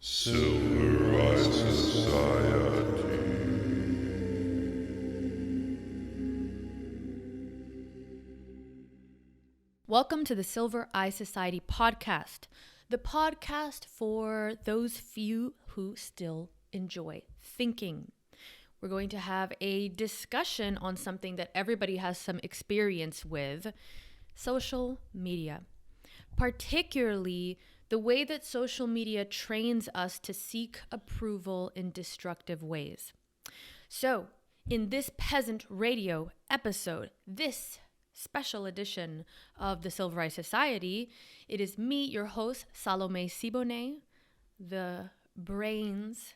Silverized Society. Welcome to the Silver Eye Society podcast, the podcast for those few who still enjoy thinking. We're going to have a discussion on something that everybody has some experience with, social media. Particularly the way that social media trains us to seek approval in destructive ways. So, in this peasant radio episode, this special edition of the Silver Eye Society, it is me, your host, Salome Siboney, the brains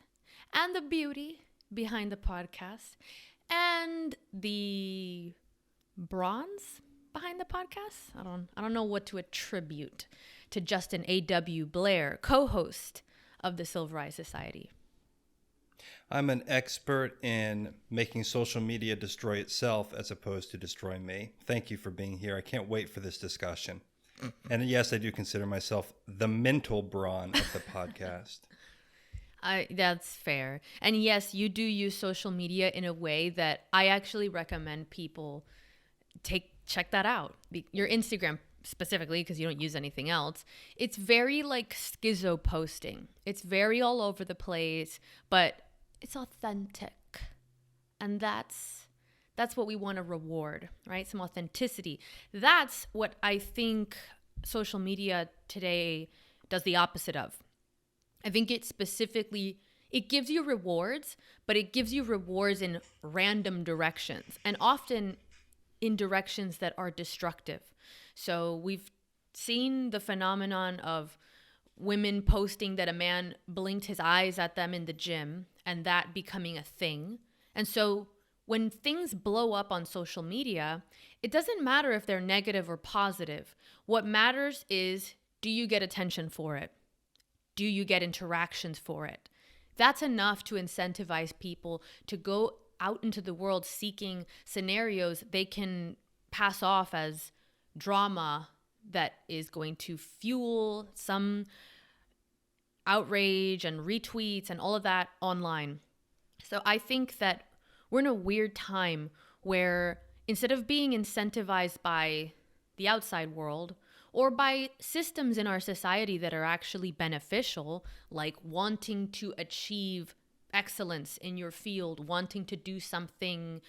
and the beauty behind the podcast, and the bronze behind the podcast. I don't know what to attribute to Justin A.W. Blair, co-host of the Silver Eye Society. I'm an expert in making social media destroy itself as opposed to destroy me. Thank you for being here. I can't wait for this discussion. And yes, I do consider myself the mental brawn of the podcast. That's fair. And yes, you do use social media in a way that I actually recommend people check that out. Your Instagram specifically, because you don't use anything else. It's very like schizo posting. It's very all over the place, but it's authentic. And that's what we want to reward, right? Some authenticity. That's what I think social media today does the opposite of. I think it gives you rewards, but it gives you rewards in random directions, and often in directions that are destructive. So we've seen the phenomenon of women posting that a man blinked his eyes at them in the gym and that becoming a thing. And so when things blow up on social media, it doesn't matter if they're negative or positive. What matters is, do you get attention for it? Do you get interactions for it? That's enough to incentivize people to go out into the world seeking scenarios they can pass off as drama that is going to fuel some outrage and retweets and all of that online. So I think that we're in a weird time where instead of being incentivized by the outside world or by systems in our society that are actually beneficial, like wanting to achieve excellence in your field, wanting to do something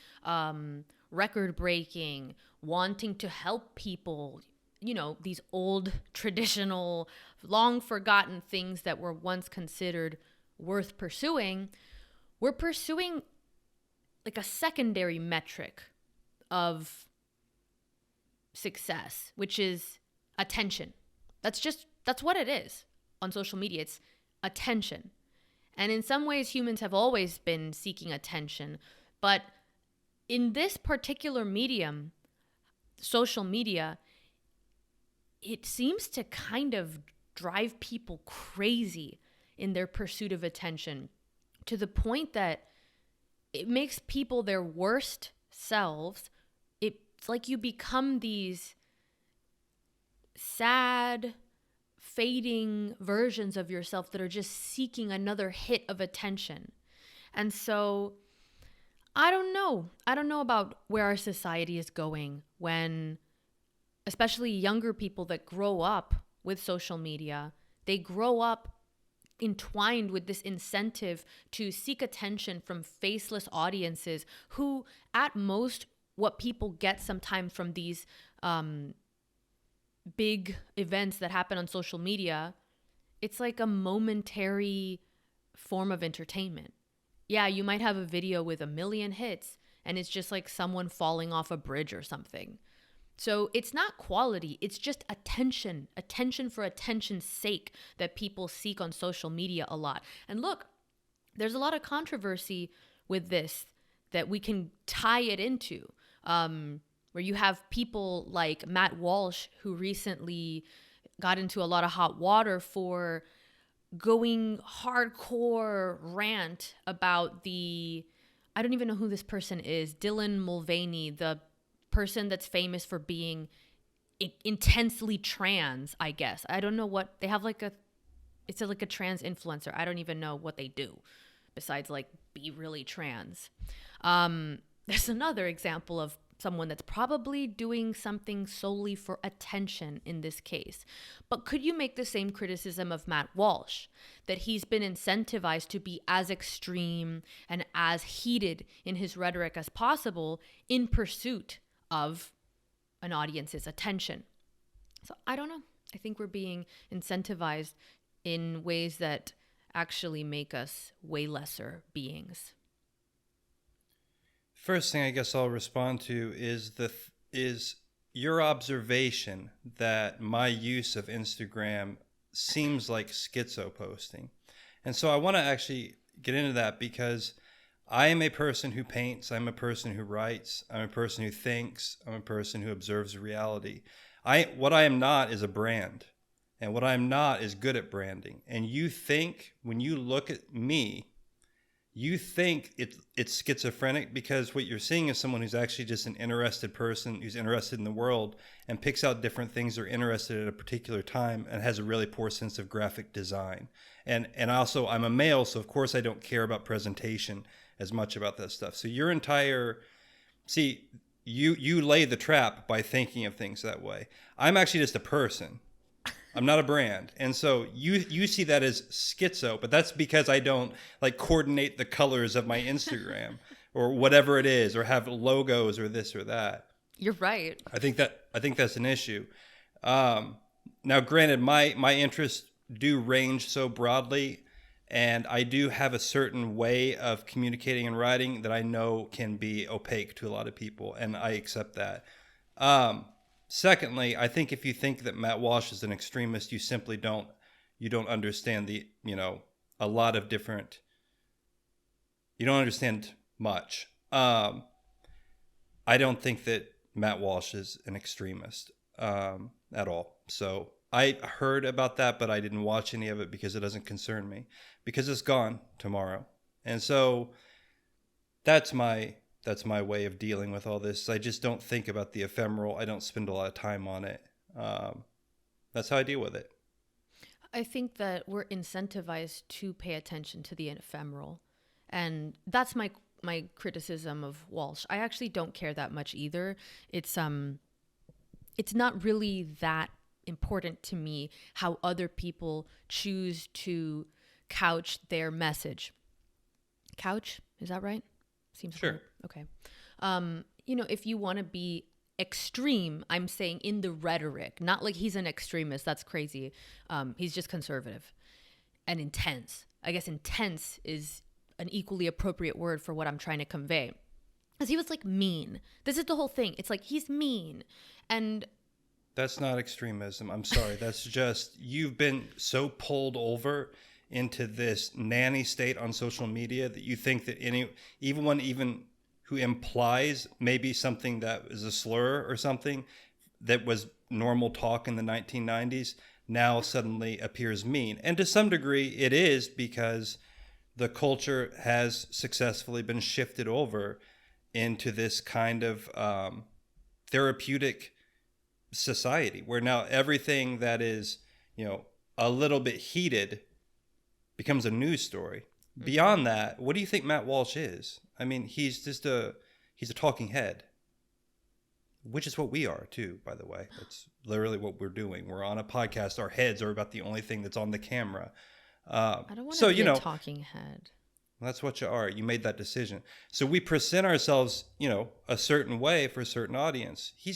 record-breaking, wanting to help people, these old, traditional, long-forgotten things that were once considered worth pursuing, we're pursuing like a secondary metric of success, which is attention. That's what it is on social media. It's attention. And in some ways, humans have always been seeking attention. But in this particular medium, social media, it seems to kind of drive people crazy in their pursuit of attention, to the point that it makes people their worst selves. It's like you become these sad, fading versions of yourself that are just seeking another hit of attention. And so I don't know about where our society is going when, especially younger people that grow up with social media, they grow up entwined with this incentive to seek attention from faceless audiences who, at most, what people get sometimes from these big events that happen on social media, it's like a momentary form of entertainment. Yeah, you might have a video with 1 million hits and it's just like someone falling off a bridge or something. So it's not quality, it's just attention for attention's sake that people seek on social media a lot. And look, there's a lot of controversy with this that we can tie it into, where you have people like Matt Walsh, who recently got into a lot of hot water for going hardcore rant about I don't even know who this person is, Dylan Mulvaney, the person that's famous for being intensely trans, I guess. I don't know what, they have like a it's like a trans influencer. I don't even know what they do besides like be really trans. There's another example of someone that's probably doing something solely for attention in this case. But could you make the same criticism of Matt Walsh, that he's been incentivized to be as extreme and as heated in his rhetoric as possible in pursuit of an audience's attention? So I don't know. I think we're being incentivized in ways that actually make us way lesser beings. First thing I guess I'll respond to is your observation that my use of Instagram seems like schizo posting. And so I want to actually get into that because I am a person who paints, I'm a person who writes, I'm a person who thinks, I'm a person who observes reality. What I am not is a brand, and what I am not is good at branding. And you think, when you look at me, you think it's schizophrenic because what you're seeing is someone who's actually just an interested person who's interested in the world and picks out different things they're interested at a particular time and has a really poor sense of graphic design. And also I'm a male, so of course I don't care about presentation as much about that stuff. So your entire, you lay the trap by thinking of things that way. I'm actually just a person. I'm not a brand. And so you see that as schizo, but that's because I don't like coordinate the colors of my Instagram or whatever it is, or have logos or this or that. You're right. I think that's an issue. Now, granted, my interests do range so broadly, and I do have a certain way of communicating and writing that I know can be opaque to a lot of people, and I accept that. Secondly, I think if you think that Matt Walsh is an extremist, you simply don't understand a lot of different, you don't understand much. I don't think that Matt Walsh is an extremist at all. So I heard about that, but I didn't watch any of it because it doesn't concern me, because it's gone tomorrow. And so that's my way of dealing with all this. I just don't think about the ephemeral. I don't spend a lot of time on it. That's how I deal with it. I think that we're incentivized to pay attention to the ephemeral. And that's my criticism of Walsh. I actually don't care that much either. It's not really that important to me how other people choose to couch their message. Couch? Is that right? Seems sure. Cool. Okay. If you want to be extreme, I'm saying in the rhetoric, not like he's an extremist. That's crazy. He's just conservative and intense. I guess intense is an equally appropriate word for what I'm trying to convey. Because he was like mean. This is the whole thing. It's like he's mean. And that's not extremism. I'm sorry. That's just, you've been so pulled over into this nanny state on social media that you think that even who implies maybe something that is a slur or something that was normal talk in the 1990s now suddenly appears mean. And to some degree it is, because the culture has successfully been shifted over into this kind of therapeutic society where now everything that is, a little bit heated becomes a news story. Mm-hmm. Beyond that, what do you think Matt Walsh is? I mean, he's a talking head, which is what we are too, by the way. That's literally what we're doing. We're on a podcast. Our heads are about the only thing that's on the camera. I don't want to be a talking head. That's what you are. You made that decision. So we present ourselves, a certain way for a certain audience. He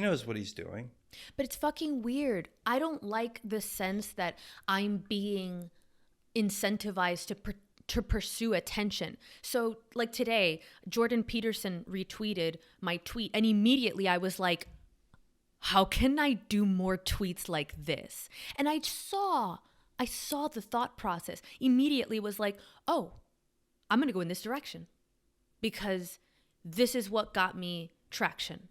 knows what he's doing. But it's fucking weird. I don't like the sense that I'm being incentivized to pursue attention. So like today, Jordan Peterson retweeted my tweet, and immediately I was like, how can I do more tweets like this? And I saw the thought process. Immediately was like, oh, I'm going to go in this direction because this is what got me traction.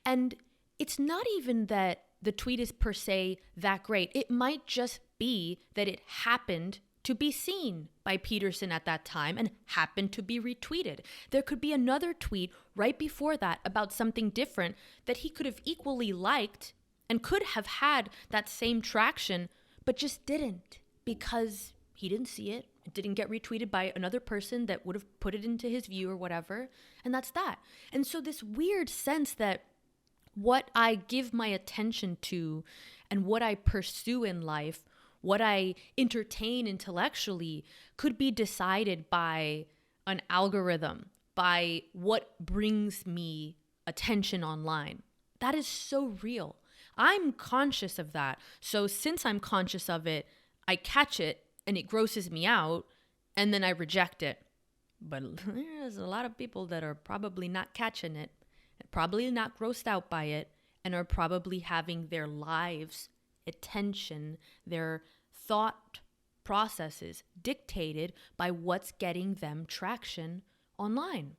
And it's not even that the tweet is per se that great. It might just be that it happened to be seen by Peterson at that time and happened to be retweeted. There could be another tweet right before that about something different that he could have equally liked and could have had that same traction, but just didn't because he didn't see it. It didn't get retweeted by another person that would have put it into his view or whatever. And that's that. And so this weird sense that what I give my attention to and what I pursue in life, what I entertain intellectually, could be decided by an algorithm, by what brings me attention online. That is so real. I'm conscious of that. So since I'm conscious of it, I catch it and it grosses me out and then I reject it. But there's a lot of people that are probably not catching it, probably not grossed out by it, and are probably having their lives, attention, their thought processes dictated by what's getting them traction online.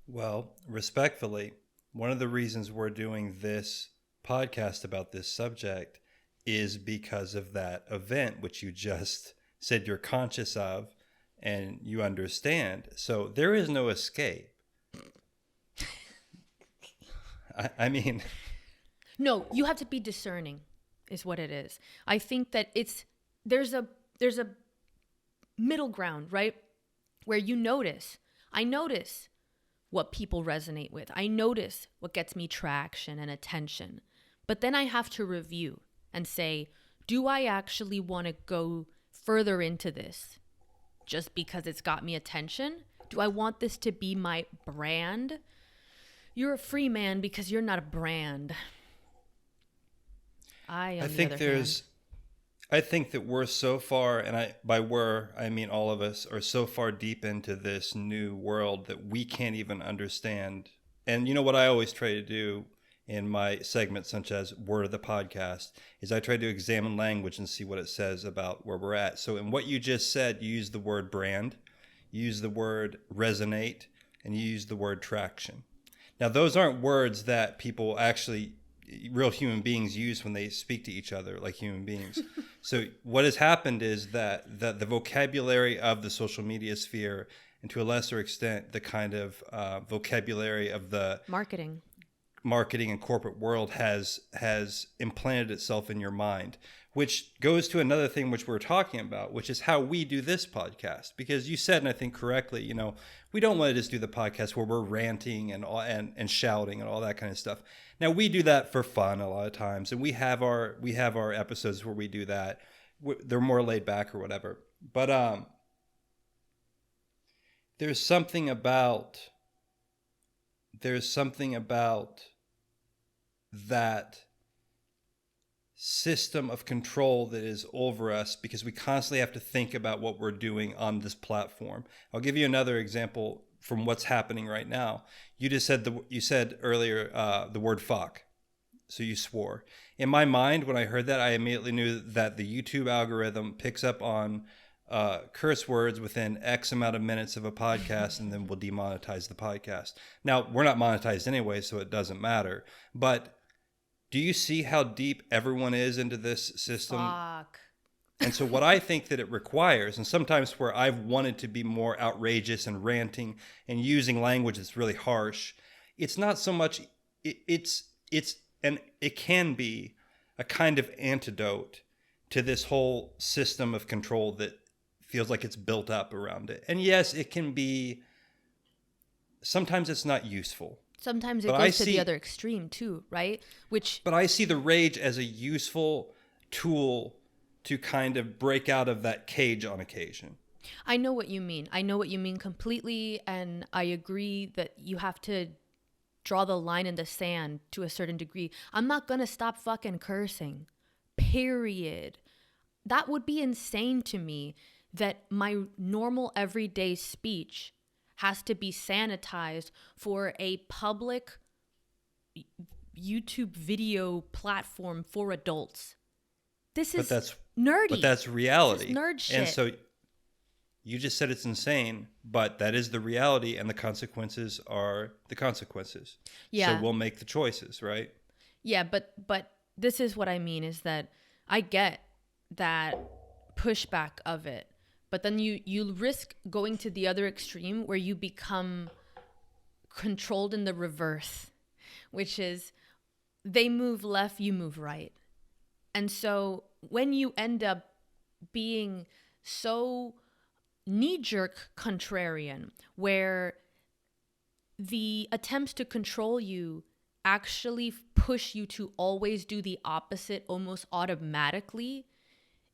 Well, respectfully, one of the reasons we're doing this podcast about this subject is because of that event, which you just said you're conscious of and you understand. So there is no escape. I mean... No, you have to be discerning is what it is. I think that there's a middle ground, right? Where I notice what people resonate with. I notice what gets me traction and attention. But then I have to review and say, do I actually want to go further into this just because it's got me attention? Do I want this to be my brand? You're a free man because you're not a brand. I think that we're so far, and by we're, I mean all of us, are so far deep into this new world that we can't even understand. And you know what I always try to do in my segments, such as Word of the Podcast, is I try to examine language and see what it says about where we're at. So in what you just said, you use the word brand, you use the word resonate, and you use the word traction. Now, those aren't words that people actually, real human beings, use when they speak to each other like human beings. So what has happened is that the vocabulary of the social media sphere, and to a lesser extent, the kind of vocabulary of the marketing and corporate world has implanted itself in your mind, which goes to another thing which we're talking about, which is how we do this podcast. Because you said, and I think correctly, we don't want to just do the podcast where we're ranting and shouting and all that kind of stuff. Now, we do that for fun a lot of times, and we have our episodes where we do that. They're more laid back or whatever. But there's something about that system of control that is over us because we constantly have to think about what we're doing on this platform. I'll give you another example from what's happening right now. You said earlier the word fuck. So you swore. In my mind, when I heard that, I immediately knew that the YouTube algorithm picks up on curse words within X amount of minutes of a podcast and then will demonetize the podcast. Now, we're not monetized anyway, so it doesn't matter. But do you see how deep everyone is into this system? Fuck. And so what I think that it requires, and sometimes where I've wanted to be more outrageous and ranting and using language that's really harsh, it's not so much, it can be a kind of antidote to this whole system of control that feels like it's built up around it. And yes, it can be, sometimes it's not useful. Sometimes it goes to the other extreme too, right? But I see the rage as a useful tool to kind of break out of that cage on occasion. I know what you mean. I know what you mean completely. And I agree that you have to draw the line in the sand to a certain degree. I'm not going to stop fucking cursing, period. That would be insane to me, that my normal everyday speech has to be sanitized for a public YouTube video platform for adults. This is nerdy. But that's reality. This is nerd shit. And so you just said it's insane, but that is the reality, and the consequences are the consequences. Yeah. So we'll make the choices, right? Yeah, but this is what I mean, is that I get that pushback of it. But then you risk going to the other extreme where you become controlled in the reverse, which is they move left, you move right. And so when you end up being so knee-jerk contrarian, where the attempts to control you actually push you to always do the opposite almost automatically,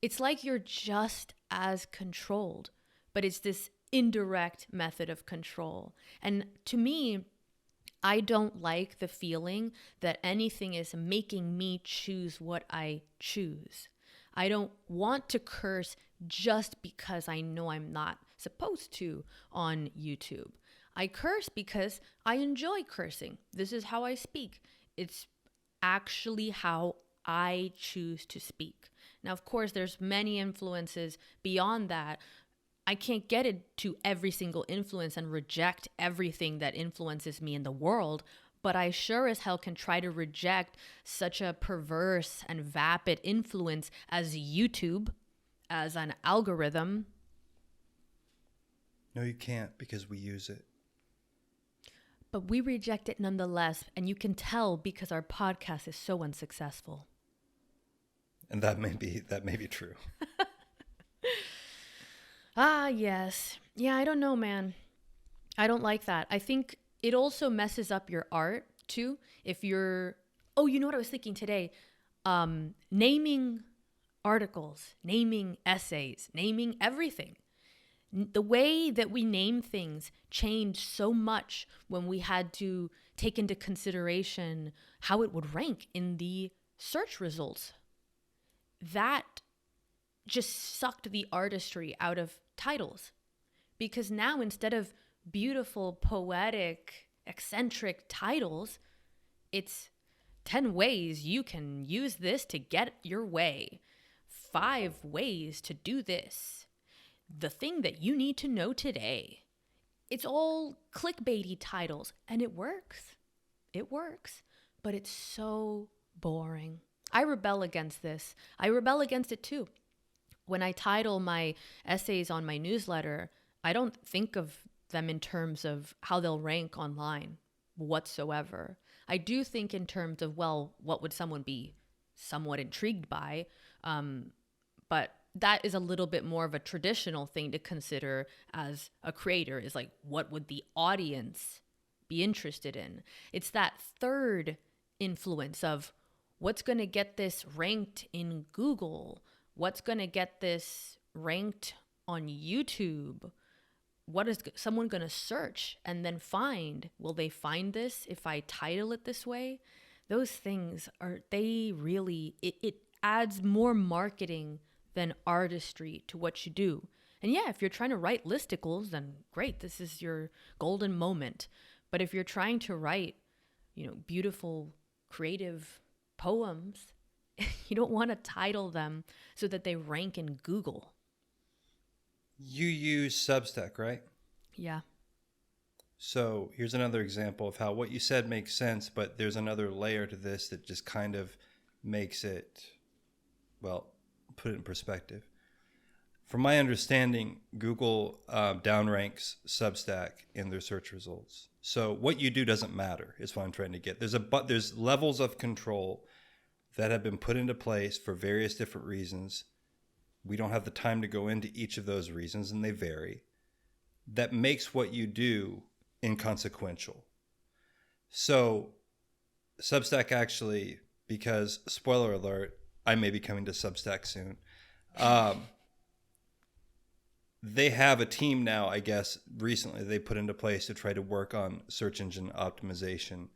it's like you're just as controlled, but it's this indirect method of control. And to me, I don't like the feeling that anything is making me choose what I choose. I don't want to curse just because I know I'm not supposed to on YouTube. I curse because I enjoy cursing. This is how I speak. It's actually how I choose to speak. Now, of course, there's many influences beyond that. I can't get into every single influence and reject everything that influences me in the world, but I sure as hell can try to reject such a perverse and vapid influence as YouTube, as an algorithm. No, you can't, because we use it. But we reject it nonetheless, and you can tell because our podcast is so unsuccessful. And that may be true. Ah, yes. Yeah, I don't know, man. I don't like that. I think it also messes up your art, too. If you're... Oh, you know what I was thinking today? Naming articles, naming essays, naming everything. The way that we name things changed so much when we had to take into consideration how it would rank in the search results. That just sucked the artistry out of titles. Because now, instead of beautiful, poetic, eccentric titles, it's 10 ways you can use this to get your way. 5 ways to do this. The thing that you need to know today. It's all clickbaity titles, and it works. It works, but it's so boring. I rebel against this. I rebel against it too. When I title my essays on my newsletter, I don't think of them in terms of how they'll rank online whatsoever. I do think in terms of, well, what would someone be somewhat intrigued by? But that is a little bit more of a traditional thing to consider as a creator, is like, what would the audience be interested in? It's that third influence of what's going to get this ranked in Google? What's going to get this ranked on YouTube? What is someone going to search and then find? Will they find this if I title it this way? Those things it adds more marketing than artistry to what you do. And yeah, if you're trying to write listicles, then great, this is your golden moment. But if you're trying to write, beautiful, creative poems, you don't want to title them so that they rank in Google. You use Substack, right? Yeah. So here's another example of how what you said makes sense, but there's another layer to this that just kind of makes it, well, put it in perspective. From my understanding, Google downranks Substack in their search results. So what you do doesn't matter, is what I'm trying to get. There's levels of control that have been put into place for various different reasons. We don't have the time to go into each of those reasons, and they vary. That makes what you do inconsequential. So Substack actually, because, spoiler alert, I may be coming to Substack soon. They have a team now, I guess, recently they put into place to try to work on search engine optimization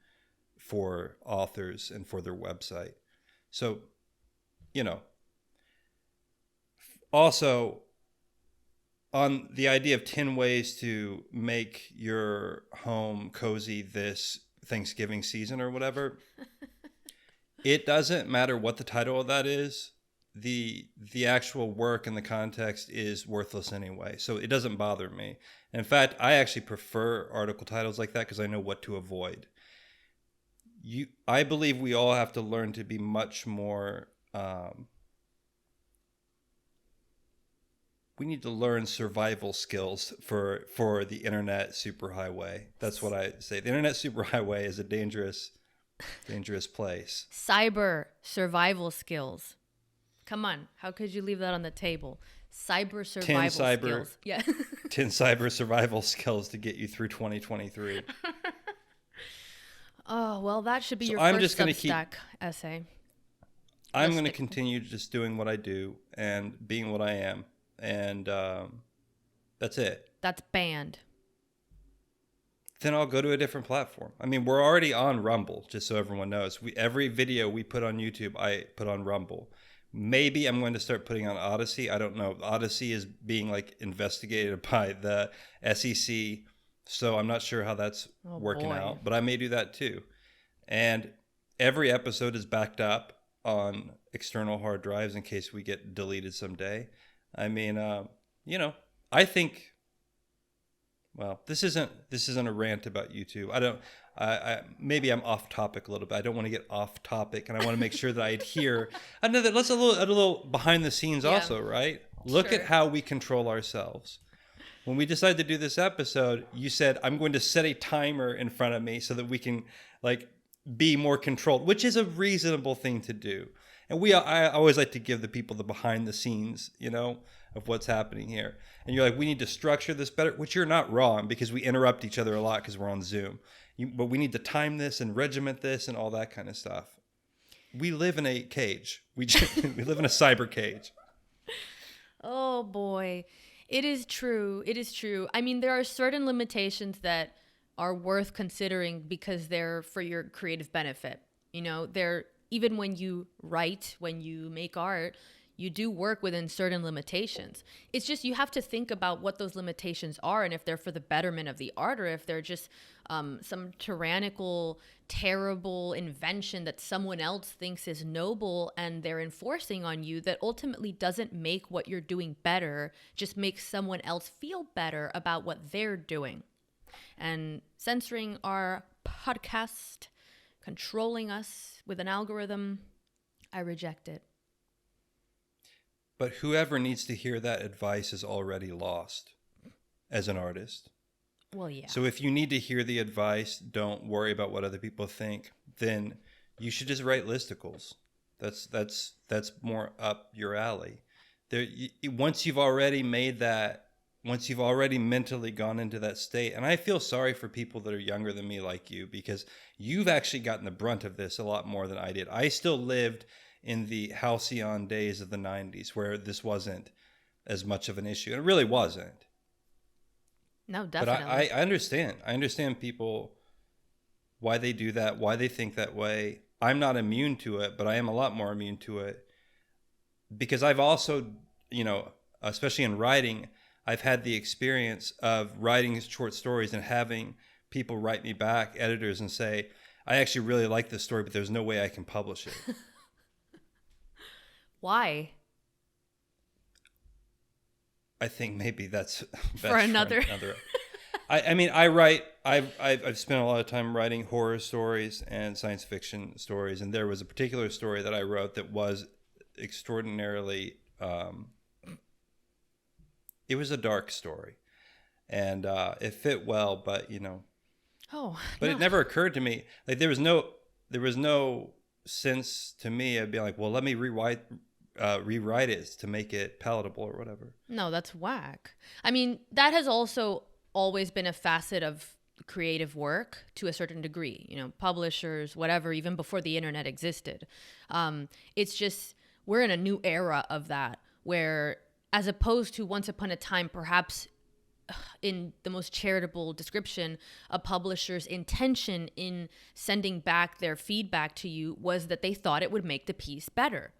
for authors and for their website. So, also on the idea of 10 ways to make your home cozy this Thanksgiving season or whatever, it doesn't matter what the title of that is. The actual work and the context is worthless anyway. So it doesn't bother me. In fact, I actually prefer article titles like that because I know what to avoid. I believe we all have to learn to be much more... we need to learn survival skills for the internet superhighway. That's what I say. The internet superhighway is a dangerous place. Cyber survival skills. Come on. How could you leave that on the table? Cyber 10 survival cyber skills. Yeah. 10 cyber survival skills to get you through 2023. Oh, well, that should be So your I'm first just gonna Substack essay. I'm Let's going to stick- continue just doing what I do and being what I am. And that's it. That's banned. Then I'll go to a different platform. I mean, we're already on Rumble, just so everyone knows. Every video we put on YouTube, I put on Rumble. Maybe I'm going to start putting on Odyssey. I don't know. Odyssey is being like investigated by the SEC, so I'm not sure how that's working out. But I may do that too. And every episode is backed up on external hard drives in case we get deleted someday. I mean, I think. Well, this isn't a rant about YouTube. I maybe I'm off topic a little bit. I don't want to get off topic, and I want to make sure that I adhere. I know that let's a little behind the scenes also, right? Look at how we control ourselves. When we decided to do this episode, you said I'm going to set a timer in front of me so that we can like be more controlled, which is a reasonable thing to do. And I always like to give the people the behind the scenes, of what's happening here. And you're like, we need to structure this better, which you're not wrong because we interrupt each other a lot because we're on Zoom. But we need to time this and regiment this and all that kind of stuff. We live in a cage. We live in a cyber cage. Oh boy. It is true. It is true. I mean, there are certain limitations that are worth considering because they're for your creative benefit. They're even when you write, when you make art, you do work within certain limitations. It's just you have to think about what those limitations are and if they're for the betterment of the art or if they're just some tyrannical, terrible invention that someone else thinks is noble and they're enforcing on you that ultimately doesn't make what you're doing better, just makes someone else feel better about what they're doing. And censoring our podcast, controlling us with an algorithm, I reject it. But whoever needs to hear that advice is already lost as an artist. Well, yeah. So if you need to hear the advice, don't worry about what other people think, then you should just write listicles. That's more up your alley. Once you've already made that, once you've already mentally gone into that state, and I feel sorry for people that are younger than me like you because you've actually gotten the brunt of this a lot more than I did. I still lived in the halcyon days of the 90s where this wasn't as much of an issue. And it really wasn't. No, definitely. But I understand. I understand people, why they do that, why they think that way. I'm not immune to it, but I am a lot more immune to it. Because I've also, especially in writing, I've had the experience of writing short stories and having people write me back, editors, and say, I actually really like this story, but there's no way I can publish it. Why? I think maybe that's for another. I mean, I write. I've spent a lot of time writing horror stories and science fiction stories, and there was a particular story that I wrote that was extraordinarily. It was a dark story, and it fit well, but Oh. But no. it never occurred to me. Like there was no sense to me of being like, well, let me rewrite it to make it palatable or whatever. No, that's whack. I mean, that has also always been a facet of creative work to a certain degree. Publishers, whatever, even before the internet existed. It's just we're in a new era of that where, as opposed to once upon a time, perhaps in the most charitable description, a publisher's intention in sending back their feedback to you was that they thought it would make the piece better.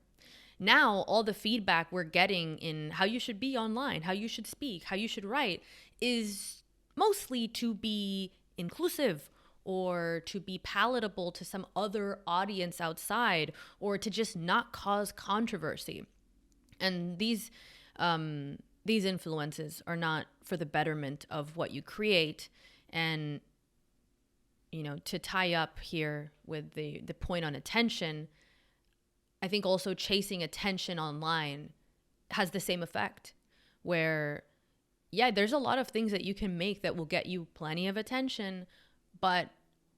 Now, all the feedback we're getting in how you should be online, how you should speak, how you should write is mostly to be inclusive or to be palatable to some other audience outside or to just not cause controversy. And these influences are not for the betterment of what you create. And, to tie up here with the point on attention, I think also chasing attention online has the same effect where, yeah, there's a lot of things that you can make that will get you plenty of attention, but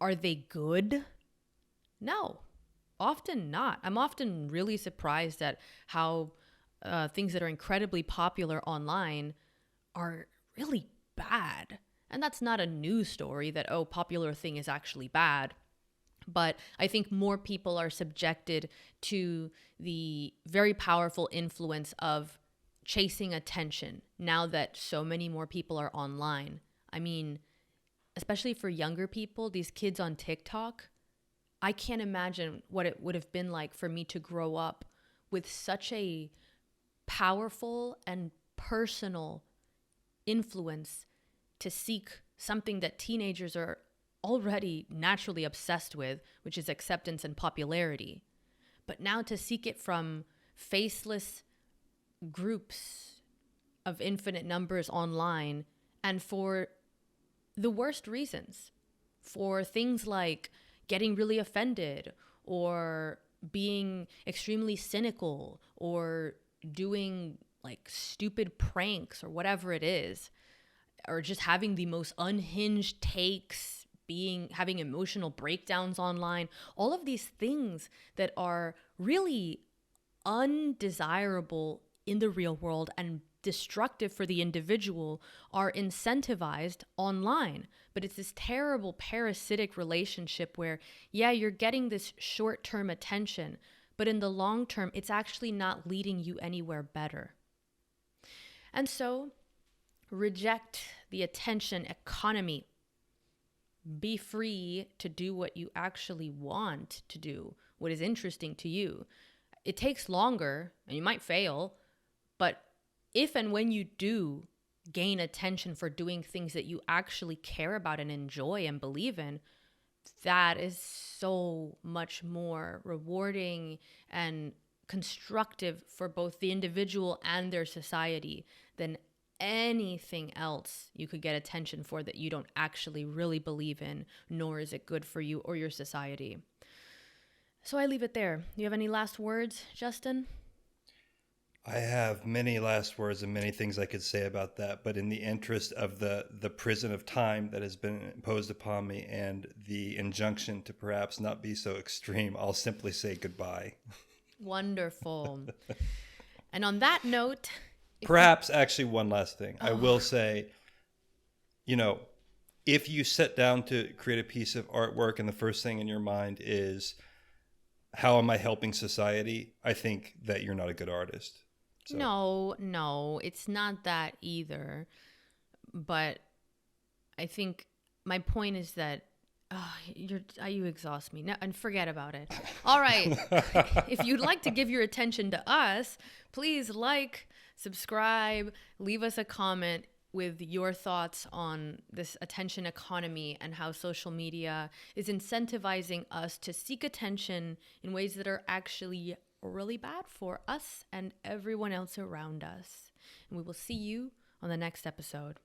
are they good? No. often not. I'm often really surprised at how things that are incredibly popular online are really bad. And that's not a news story that, oh, popular thing is actually bad. But I think more people are subjected to the very powerful influence of chasing attention now that so many more people are online. I mean, especially for younger people, these kids on TikTok, I can't imagine what it would have been like for me to grow up with such a powerful and personal influence to seek something that teenagers are already naturally obsessed with, which is acceptance and popularity. But now to seek it from faceless groups of infinite numbers online, and for the worst reasons, for things like getting really offended or being extremely cynical or doing like stupid pranks or whatever it is, or just having the most unhinged takes, having emotional breakdowns online, all of these things that are really undesirable in the real world and destructive for the individual are incentivized online. But it's this terrible parasitic relationship where, yeah, you're getting this short-term attention, but in the long term, it's actually not leading you anywhere better. And so, reject the attention economy. Be free to do what you actually want to do, what is interesting to you. It takes longer, and you might fail, but if and when you do gain attention for doing things that you actually care about and enjoy and believe in, that is so much more rewarding and constructive for both the individual and their society than anything else you could get attention for that you don't actually really believe in, nor is it good for you or your society. So I leave it there. Do you have any last words, Justin? I have many last words and many things I could say about that, but in the interest of the prison of time that has been imposed upon me and the injunction to perhaps not be so extreme, I'll simply say goodbye. Wonderful. And on that note... Perhaps actually one last thing. I will say, if you sit down to create a piece of artwork and the first thing in your mind is, how am I helping society? I think that you're not a good artist. So. No, it's not that either. But I think my point is that you exhaust me. No, and forget about it. All right. If you'd like to give your attention to us, please subscribe, leave us a comment with your thoughts on this attention economy and how social media is incentivizing us to seek attention in ways that are actually really bad for us and everyone else around us. And we will see you on the next episode.